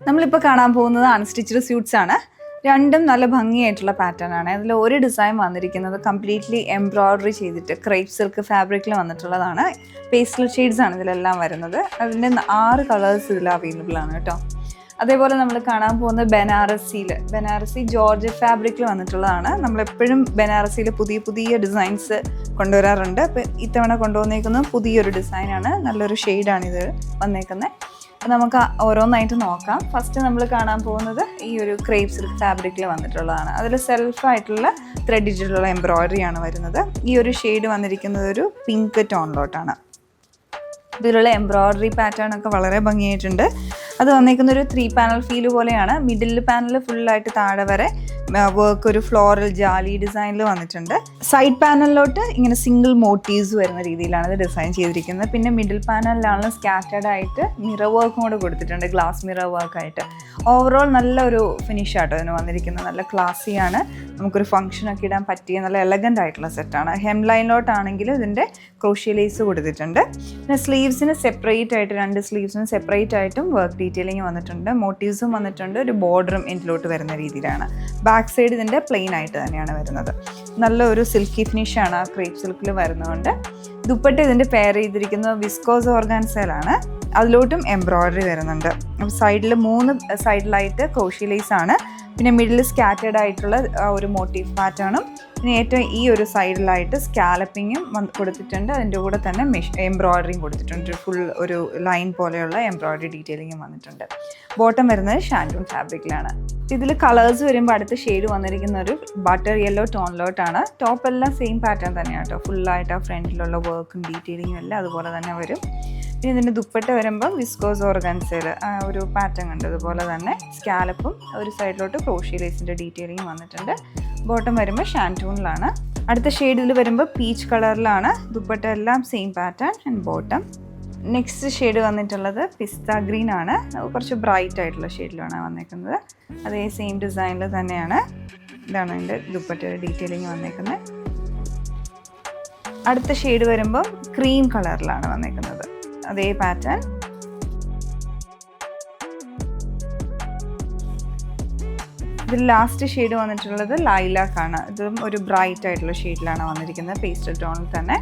നമ്മളിപ്പോൾ കാണാൻ പോകുന്നത് അൺസ്റ്റിച്ച്ഡ് സ്യൂട്ട്സ് ആണ്. രണ്ടും നല്ല ഭംഗിയായിട്ടുള്ള പാറ്റേൺ ആണ്. അതിൽ ഒരു ഡിസൈൻ വന്നിരിക്കുന്നത് കംപ്ലീറ്റ്ലി എംബ്രോയ്ഡറി ചെയ്തിട്ട് ക്രേപ്പ് സിൽക്ക് ഫാബ്രിക്കിൽ വന്നിട്ടുള്ളതാണ്. പേസ്റ്റൽ ഷെയ്ഡ്സ് ആണ് ഇതിലെല്ലാം വരുന്നത്. അതിൻ്റെ 6 കളേഴ്സ് ഇതിൽ അവൈലബിൾ ആണ് കേട്ടോ. അതേപോലെ നമ്മൾ കാണാൻ പോകുന്നത് ബനാറസി ജോർജറ്റ് ഫാബ്രിക്കിൽ വന്നിട്ടുള്ളതാണ്. നമ്മളെപ്പോഴും ബനാറസിയിൽ പുതിയ പുതിയ ഡിസൈൻസ് കൊണ്ടുവരാറുണ്ട്. അപ്പോൾ ഇത്തവണ കൊണ്ടുവന്നേക്കുന്നത് പുതിയൊരു ഡിസൈനാണ്. നല്ലൊരു ഷെയ്ഡാണ് ഇത് വന്നേക്കുന്നത്. അപ്പോൾ നമുക്ക് ഓരോന്നായിട്ട് നോക്കാം. ഫസ്റ്റ് നമ്മൾ കാണാൻ പോകുന്നത് ഈ ഒരു ക്രേപ്പ് സിൽക്ക് ഫാബ്രിക്കിൽ വന്നിട്ടുള്ളതാണ്. അതിൽ സെൽഫായിട്ടുള്ള ത്രെഡിലുള്ള എംബ്രോയ്ഡറി ആണ് വരുന്നത്. ഈ ഒരു ഷെയ്ഡ് വന്നിരിക്കുന്നത് ഒരു പിങ്ക് ടോണിലോട്ടാണ്. ഇതിലുള്ള എംബ്രോയ്ഡറി പാറ്റേൺ ഒക്കെ വളരെ ഭംഗിയായിട്ടുണ്ട്. അത് വന്നിരിക്കുന്ന ഒരു 3 പാനൽ ഫീൽ പോലെയാണ്. മിഡിൽ പാനൽ ഫുള്ളായിട്ട് താഴെ വരെ വർക്ക് ഒരു ഫ്ലോറൽ ജാലി ഡിസൈനിൽ വന്നിട്ടുണ്ട്. സൈഡ് പാനലിലോട്ട് ഇങ്ങനെ സിംഗിൾ മോട്ടീവ്സ് വരുന്ന രീതിയിലാണ് ഇത് ഡിസൈൻ ചെയ്തിരിക്കുന്നത്. പിന്നെ മിഡിൽ പാനലിലാണ് സ്കാറ്റേർഡ് ആയിട്ട് മിറർ വർക്കും കൂടെ കൊടുത്തിട്ടുണ്ട്, ഗ്ലാസ് മിറർ വർക്കായിട്ട്. ഓവറോൾ നല്ലൊരു ഫിനിഷ് ആട്ടോ ഇതിന് വന്നിരിക്കുന്നത്. നല്ല ക്ലാസ്സിയാണ്, നമുക്കൊരു ഫംഗ്ഷനൊക്കെ ഇടാൻ പറ്റിയ നല്ല എലഗൻ്റ് ആയിട്ടുള്ള സെറ്റാണ്. ഹെം ലൈനിലോട്ടാണെങ്കിലും ഇതിൻ്റെ ക്രോഷ്യ ലേസ് കൊടുത്തിട്ടുണ്ട്. പിന്നെ സ്ലീവ്സിന് സെപ്പറേറ്റ് ആയിട്ട് 2 സ്ലീവ്സിന് സെപ്പറേറ്റ് ആയിട്ടും വർക്ക് ഡീറ്റെയിലിംഗ് വന്നിട്ടുണ്ട്. മോട്ടീവ്സും വന്നിട്ടുണ്ട്. ഒരു ബോർഡറും എൻഡിലോട്ട് വരുന്ന രീതിയിലാണ്. ബാക്ക് സൈഡ് ഇതിൻ്റെ പ്ലെയിൻ ആയിട്ട് തന്നെയാണ് വരുന്നത്. നല്ലൊരു സിൽക്കി ഫിനിഷാണ് ആ ക്രേപ്പ് സിൽക്കിൽ വരുന്നതുകൊണ്ട്. ദുപ്പട്ട ഇതിൻ്റെ പെയർ ചെയ്തിരിക്കുന്നത് വിസ്കോസ് ഓർഗാൻസയിലാണ്. അതിലോട്ടും എംബ്രോയ്ഡറി വരുന്നുണ്ട്. സൈഡിൽ 3 സൈഡിലായിട്ട് ക്രോഷ്യ ലേസ് ആണ്. പിന്നെ മിഡിൽ സ്കാറ്റേർഡ് ആയിട്ടുള്ള ഒരു മോട്ടീവ് പാറ്റേണും പിന്നെ ഏറ്റവും ഈ ഒരു സൈഡിലായിട്ട് സ്കാലപ്പിങ്ങും കൊടുത്തിട്ടുണ്ട്. അതിൻ്റെ കൂടെ തന്നെ എംബ്രോയ്ഡറിയും കൊടുത്തിട്ടുണ്ട്. ഫുൾ ഒരു ലൈൻ പോലെയുള്ള എംബ്രോയ്ഡറി ഡീറ്റെയിലിങ്ങും വന്നിട്ടുണ്ട്. ബോട്ടം വരുന്നത് ഷാൻഡൂൺ ഫാബ്രിക്കിലാണ്. ഇതിൽ കളേഴ്സ് വരുമ്പോൾ അടുത്ത ഷെയ്ഡ് വന്നിരിക്കുന്ന ഒരു ബട്ടർ യെല്ലോ ടോണിലോട്ടാണ്. ടോപ്പ് എല്ലാം സെയിം പാറ്റേൺ തന്നെയാണ് കേട്ടോ. ഫുള്ളായിട്ട് ആ ഫ്രണ്ടിലുള്ള വർക്കും ഡീറ്റെയിലിങ്ങും എല്ലാം അതുപോലെ തന്നെ വരും. പിന്നെ ഇതിൻ്റെ ദുപ്പട്ട വരുമ്പോൾ വിസ്കോസ് ഓർഗൻസയിൽ ഒരു പാറ്റേൺ ഉണ്ട്. അതുപോലെ തന്നെ സ്കാലപ്പും ഒരു സൈഡിലോട്ട് ക്രോഷ്യ ലേസിൻ്റെ ഡീറ്റെയിലിംഗ് വന്നിട്ടുണ്ട്. ബോട്ടം വരുമ്പോൾ ഷാൻറ്റൂണിലാണ്. അടുത്ത ഷെയ്ഡിൽ വരുമ്പോൾ പീച്ച് കളറിലാണ്. ദുപ്പട്ട എല്ലാം same pattern and bottom. Next shade വന്നിട്ടുള്ളത് പിസ്ത ഗ്രീൻ ആണ്. കുറച്ച് ബ്രൈറ്റ് ആയിട്ടുള്ള ഷെയ്ഡിലാണ് വന്നേക്കുന്നത്. അതേ സെയിം ഡിസൈനിൽ തന്നെയാണ്. ഇതാണ് അതിൻ്റെ ദുപ്പട്ടയുടെ ഡീറ്റെയിലിംഗ് വന്നേക്കുന്നത്. അടുത്ത ഷെയ്ഡ് വരുമ്പോൾ ക്രീം കളറിലാണ് വന്നേക്കുന്നത്. അതേ പാറ്റേൺ. ഇതിൽ ലാസ്റ്റ് ഷെയ്ഡ് വന്നിട്ടുള്ളത് ലൈലാക്ക് ആണ്. ഇതും ഒരു ബ്രൈറ്റ് ആയിട്ടുള്ള ഷെയ്ഡിലാണ് വന്നിരിക്കുന്നത്, പേസ്റ്റൽ ടോണിൽ തന്നെ.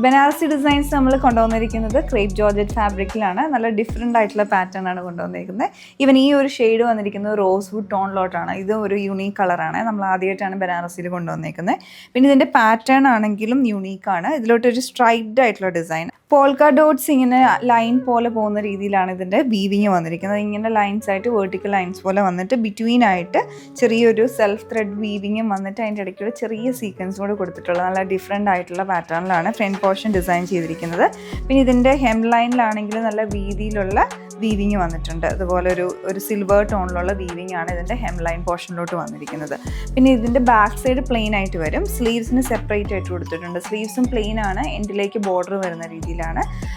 ബനാറസി ഡിസൈൻസ് നമ്മൾ കൊണ്ടുവന്നിരിക്കുന്നത് ക്രേപ്പ് ജോർജറ്റ് ഫാബ്രിക്കിലാണ്. നല്ല ഡിഫറെൻ്റ് ആയിട്ടുള്ള പാറ്റേൺ ആണ് കൊണ്ടുവന്നിരിക്കുന്നത്. ഈവൻ ഈ ഒരു ഷെയ്ഡ് വന്നിരിക്കുന്നത് റോസ് വുഡ് ടോണിലോട്ടാണ്. ഇത് ഒരു യുണീക്ക് കളറാണ്. നമ്മൾ ആദ്യമായിട്ടാണ് ബനാറസിയിൽ കൊണ്ടുവന്നിരിക്കുന്നത്. പിന്നെ ഇതിൻ്റെ പാറ്റേൺ ആണെങ്കിലും യുണീക്കാണ്. ഇതിലോട്ടൊരു സ്ട്രൈപ്ഡ് ആയിട്ടുള്ള ഡിസൈൻ, പോൾക്ക ഡോട്ട്സ് ഇങ്ങനെ ലൈൻ പോലെ പോകുന്ന രീതിയിലാണ് ഇതിൻ്റെ വീവിങ് വന്നിരിക്കുന്നത്. ഇങ്ങനെ ലൈൻസ് ആയിട്ട് വെർട്ടിക്കൽ ലൈൻസ് പോലെ വന്നിട്ട് ബിറ്റ്വീൻ ആയിട്ട് ചെറിയൊരു സെൽഫ് ത്രെഡ് വീവിങ്ങും വന്നിട്ട് അതിൻ്റെ ഇടയ്ക്കൊരു ചെറിയ സീക്വൻസ് കൂടെ കൊടുത്തിട്ടുള്ള നല്ല ഡിഫറെൻ്റ് ആയിട്ടുള്ള പാറ്റേണിലാണ് ഫ്രണ്ട് പോർഷൻ ഡിസൈൻ ചെയ്തിരിക്കുന്നത്. പിന്നെ ഇതിൻ്റെ ഹെം ലൈനിലാണെങ്കിൽ നല്ല വീതിയിലുള്ള വീവിങ് വന്നിട്ടുണ്ട്. അതുപോലെ ഒരു സിൽവർ ടോണിലുള്ള വീവിങ് ആണ് ഇതിൻ്റെ ഹെം ലൈൻ പോർഷനിലോട്ട് വന്നിരിക്കുന്നത്. പിന്നെ ഇതിൻ്റെ ബാക്ക് സൈഡ് പ്ലെയിൻ ആയിട്ട് വരും. സ്ലീവ്സിന് സെപ്പറേറ്റ് ആയിട്ട് കൊടുത്തിട്ടുണ്ട്. സ്ലീവ്സും പ്ലെയിൻ ആണ്, എൻഡിലേക്ക് ബോർഡർ വരുന്ന രീതിയിലാണ്.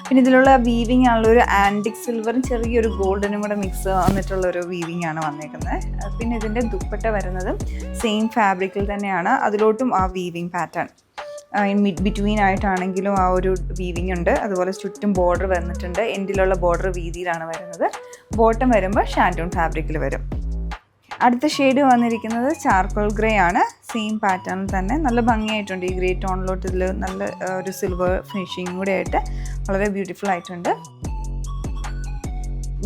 പിന്നെ ഇതിലുള്ള വീവിങ് ആണുള്ള ഒരു ആൻറ്റിക് സിൽവറും ചെറിയൊരു ഗോൾഡനും കൂടെ മിക്സ് വന്നിട്ടുള്ളൊരു വീവിങ് ആണ് വന്നേക്കുന്നത്. പിന്നെ ഇതിൻ്റെ ദുപ്പട്ട വരുന്നതും സെയിം ഫാബ്രിക്കിൽ തന്നെയാണ്. അതിലോട്ടും ആ വീവിങ് പാറ്റേൺ ബിറ്റ്വീൻ ആയിട്ടാണെങ്കിലും ആ ഒരു വീവിങ് ഉണ്ട്. അതുപോലെ ചുറ്റും ബോർഡർ വന്നിട്ടുണ്ട്. എൻഡിലുള്ള ബോർഡർ വീതിയിലാണ് വരുന്നത്. ബോട്ടം വരുമ്പോൾ ഷാൻറ്റൂൺ ഫാബ്രിക്കിൽ വരും. അടുത്ത ഷെയ്ഡ് വന്നിരിക്കുന്നത് ചാർക്കോൾ ഗ്രേ ആണ്. സെയിം പാറ്റേണിൽ തന്നെ നല്ല ഭംഗിയായിട്ടുണ്ട്. ഈ ഗ്രേ ടോണിലോട്ട് ഇതിൽ നല്ല ഒരു സിൽവർ ഫിനിഷിങ് കൂടെ ആയിട്ട് വളരെ ബ്യൂട്ടിഫുൾ ആയിട്ടുണ്ട്.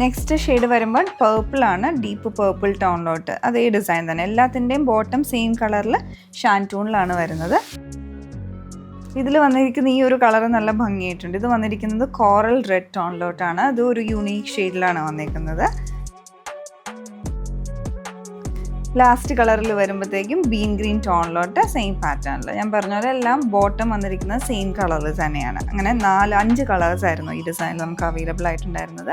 നെക്സ്റ്റ് ഷെയ്ഡ് വരുമ്പോൾ പേർപ്പിളാണ്. ഡീപ്പ് പേർപ്പിൾ ടോണിലോട്ട് അതേ ഡിസൈൻ തന്നെ. എല്ലാത്തിൻ്റെയും ബോട്ടം സെയിം കളറിൽ ഷാൻറ്റൂണിലാണ് വരുന്നത്. ഇതിൽ വന്നിരിക്കുന്ന ഈ ഒരു കളർ നല്ല ഭംഗിയായിട്ടുണ്ട്. ഇത് വന്നിരിക്കുന്നത് കോറൽ റെഡ് ടോണിലോട്ടാണ്. അത് ഒരു യൂണീക്ക് ഷെയ്ഡിലാണ് വന്നിരിക്കുന്നത്. ലാസ്റ്റ് കളറിൽ വരുമ്പോഴത്തേക്കും ബീൻ ഗ്രീൻ ടോണിലോട്ട് സെയിം പാറ്റേണിൽ. ഞാൻ പറഞ്ഞ പോലെ എല്ലാം ബോട്ടം വന്നിരിക്കുന്നത് സെയിം കളറിൽ തന്നെയാണ്. അങ്ങനെ 4-5 കളേഴ്സ് ആയിരുന്നു ഈ ഡിസൈനിൽ നമുക്ക് അവൈലബിൾ ആയിട്ടുണ്ടായിരുന്നത്.